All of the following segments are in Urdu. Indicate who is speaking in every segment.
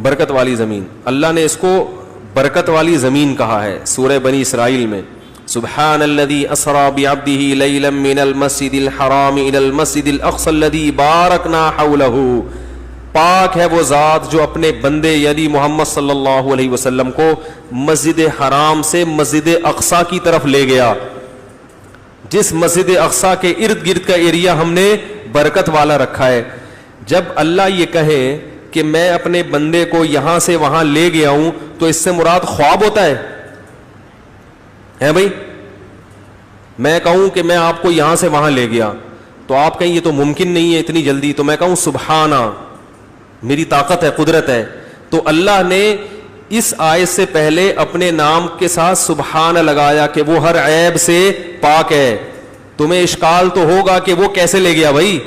Speaker 1: برکت والی زمین. اللہ نے اس کو برکت والی زمین کہا ہے سورہ بنی اسرائیل میں. سبحان الذی اسری بعبدہ لیلا من المسجد الحرام الی المسجد الاقصی الذی بارکنا حولہ. پاک ہے وہ ذات جو اپنے بندے یعنی محمد صلی اللہ علیہ وسلم کو مسجد حرام سے مسجد اقصی کی طرف لے گیا. جس مسجد اقصی کے ارد گرد کا ایریا ہم نے برکت والا رکھا ہے. جب اللہ یہ کہے کہ میں اپنے بندے کو یہاں سے وہاں لے گیا ہوں تو اس سے مراد خواب ہوتا ہے بھائی؟ میں کہوں کہ میں آپ کو یہاں سے وہاں لے گیا تو آپ کہیں یہ تو ممکن نہیں ہے اتنی جلدی, تو میں کہوں سبحانہ, میری طاقت ہے, قدرت ہے. تو اللہ نے اس آیت سے پہلے اپنے نام کے ساتھ سبحان لگایا کہ وہ ہر عیب سے پاک ہے. تمہیں اشکال تو ہوگا کہ وہ کیسے لے گیا بھائی,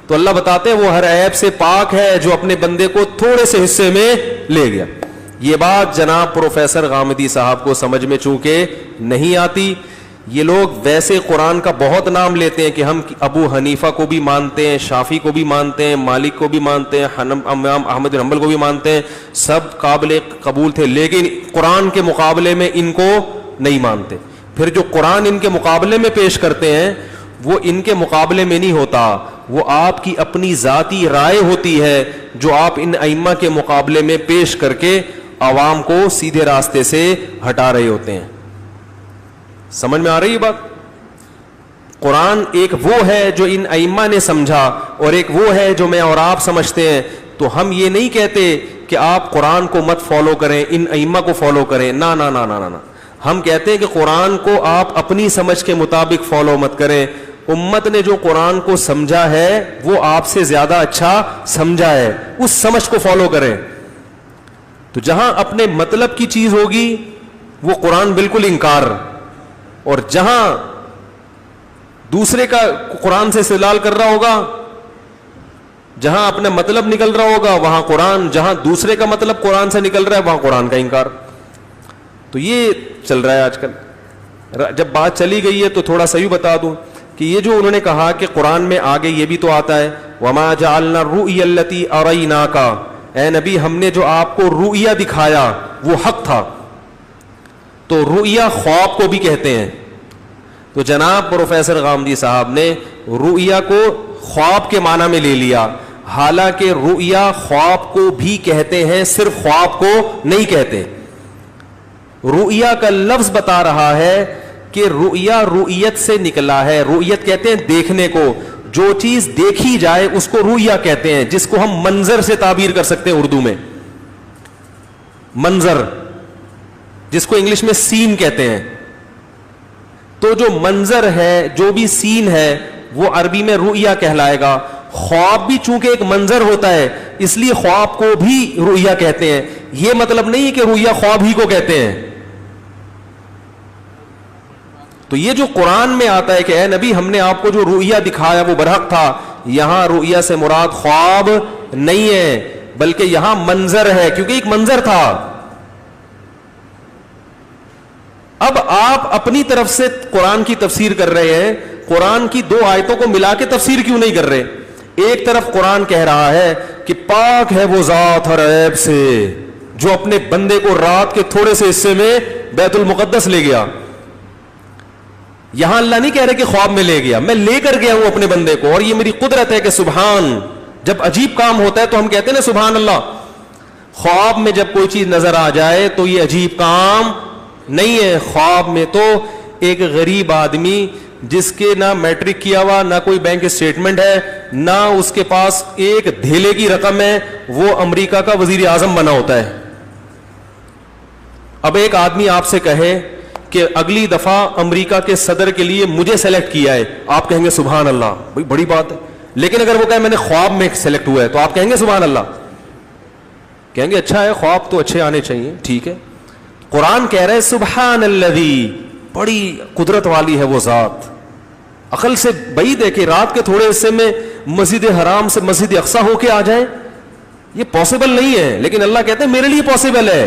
Speaker 1: تو اللہ بتاتے ہیں وہ ہر عیب سے پاک ہے جو اپنے بندے کو تھوڑے سے حصے میں لے گیا. یہ بات جناب پروفیسر غامدی صاحب کو سمجھ میں چونکہ نہیں آتی. یہ لوگ ویسے قرآن کا بہت نام لیتے ہیں کہ ہم ابو حنیفہ کو بھی مانتے ہیں, شافعی کو بھی مانتے ہیں, مالک کو بھی مانتے ہیں, امام احمد بن حنبل کو بھی مانتے ہیں, سب قابل قبول تھے, لیکن قرآن کے مقابلے میں ان کو نہیں مانتے. پھر جو قرآن ان کے مقابلے میں پیش کرتے ہیں وہ ان کے مقابلے میں نہیں ہوتا, وہ آپ کی اپنی ذاتی رائے ہوتی ہے جو آپ ان ائمہ کے مقابلے میں پیش کر کے عوام کو سیدھے راستے سے ہٹا رہے ہوتے ہیں. سمجھ میں آ رہی ہے بات؟ قرآن ایک وہ ہے جو ان ائمہ نے سمجھا اور ایک وہ ہے جو میں اور آپ سمجھتے ہیں. تو ہم یہ نہیں کہتے کہ آپ قرآن کو مت فالو کریں, ان ائمہ کو فالو کریں, نہ نہ نہ نہ نہ. ہم کہتے ہیں کہ قرآن کو آپ اپنی سمجھ کے مطابق فالو مت کریں. امت نے جو قرآن کو سمجھا ہے وہ آپ سے زیادہ اچھا سمجھا ہے, اس سمجھ کو فالو کریں. تو جہاں اپنے مطلب کی چیز ہوگی وہ قرآن بالکل انکار, اور جہاں دوسرے کا قرآن سے استدلال کر رہا ہوگا, جہاں اپنا مطلب نکل رہا ہوگا وہاں قرآن, جہاں دوسرے کا مطلب قرآن سے نکل رہا ہے وہاں قرآن کا انکار. تو یہ چل رہا ہے آج کل. جب بات چلی گئی ہے تو تھوڑا سا یوں بتا دوں کہ یہ جو انہوں نے کہا کہ قرآن میں آگے یہ بھی تو آتا ہے وَمَا جَعَلْنَا الرُّؤْيَا الَّتِي أَرَيْنَاكَ, اے نبی ہم نے جو آپ کو رؤیا دکھایا وہ حق تھا. تو رؤیا خواب کو بھی کہتے ہیں. تو جناب پروفیسر غامدی صاحب نے رؤیا کو خواب کے معنی میں لے لیا, حالانکہ رؤیا خواب کو بھی کہتے ہیں, صرف خواب کو نہیں کہتے. رؤیا کا لفظ بتا رہا ہے کہ رؤیا رؤیت سے نکلا ہے. رؤیت کہتے ہیں دیکھنے کو, جو چیز دیکھی جائے اس کو رؤیا کہتے ہیں, جس کو ہم منظر سے تعبیر کر سکتے ہیں اردو میں. منظر جس کو انگلش میں سین کہتے ہیں. تو جو منظر ہے, جو بھی سین ہے, وہ عربی میں رؤیا کہلائے گا. خواب بھی چونکہ ایک منظر ہوتا ہے اس لیے خواب کو بھی رؤیا کہتے ہیں. یہ مطلب نہیں کہ رؤیا خواب ہی کو کہتے ہیں. تو یہ جو قرآن میں آتا ہے کہ اے نبی ہم نے آپ کو جو رؤیا دکھایا وہ برحق تھا, یہاں رؤیا سے مراد خواب نہیں ہے بلکہ یہاں منظر ہے, کیونکہ ایک منظر تھا. اب آپ اپنی طرف سے قرآن کی تفسیر کر رہے ہیں, قرآن کی دو آیتوں کو ملا کے تفسیر کیوں نہیں کر رہے؟ ایک طرف قرآن کہہ رہا ہے کہ پاک ہے وہ ذات ہر عیب سے جو اپنے بندے کو رات کے تھوڑے سے حصے میں بیت المقدس لے گیا. یہاں اللہ نہیں کہہ رہے کہ خواب میں لے گیا, میں لے کر گیا ہوں اپنے بندے کو, اور یہ میری قدرت ہے کہ سبحان. جب عجیب کام ہوتا ہے تو ہم کہتے ہیں نا سبحان اللہ. خواب میں جب کوئی چیز نظر آ جائے تو یہ عجیب کام نہیں ہے. خواب میں تو ایک غریب آدمی جس کے نہ میٹرک کیا ہوا, نہ کوئی بینک اسٹیٹمنٹ ہے, نہ اس کے پاس ایک دھیلے کی رقم ہے, وہ امریکہ کا وزیر اعظم بنا ہوتا ہے. اب ایک آدمی آپ سے کہے کہ اگلی دفعہ امریکہ کے صدر کے لیے مجھے سلیکٹ کیا ہے, آپ کہیں گے سبحان اللہ, بھائی بڑی بات ہے. لیکن اگر وہ کہے میں نے خواب میں سلیکٹ ہوا ہے تو آپ کہیں گے سبحان اللہ, کہیں گے اچھا ہے, خواب تو اچھے آنے چاہیے, ٹھیک ہے. قرآن کہہ رہے ہیں سبحان الذی, بڑی قدرت والی ہے وہ ذات. عقل سے بعید ہے کہ رات کے تھوڑے حصے میں مسجد حرام سے مسجد اقصی ہو کے آ جائیں, یہ پاسبل نہیں ہے. لیکن اللہ کہتے ہیں میرے لیے پاسبل ہے.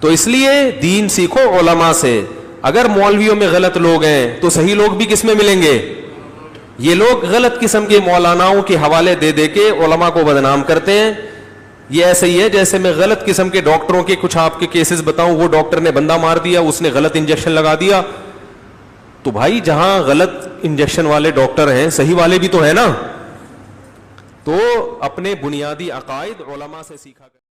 Speaker 1: تو اس لیے دین سیکھو علماء سے. اگر مولویوں میں غلط لوگ ہیں تو صحیح لوگ بھی کس میں ملیں گے؟ یہ لوگ غلط قسم کے مولاناؤں کے حوالے دے دے کے علماء کو بدنام کرتے ہیں. یہ ایسے ہی ہے جیسے میں غلط قسم کے ڈاکٹروں کے کچھ آپ کے کیسز بتاؤں, وہ ڈاکٹر نے بندہ مار دیا, اس نے غلط انجیکشن لگا دیا. تو بھائی جہاں غلط انجیکشن والے ڈاکٹر ہیں, صحیح والے بھی تو ہیں نا. تو اپنے بنیادی عقائد علماء سے سیکھا.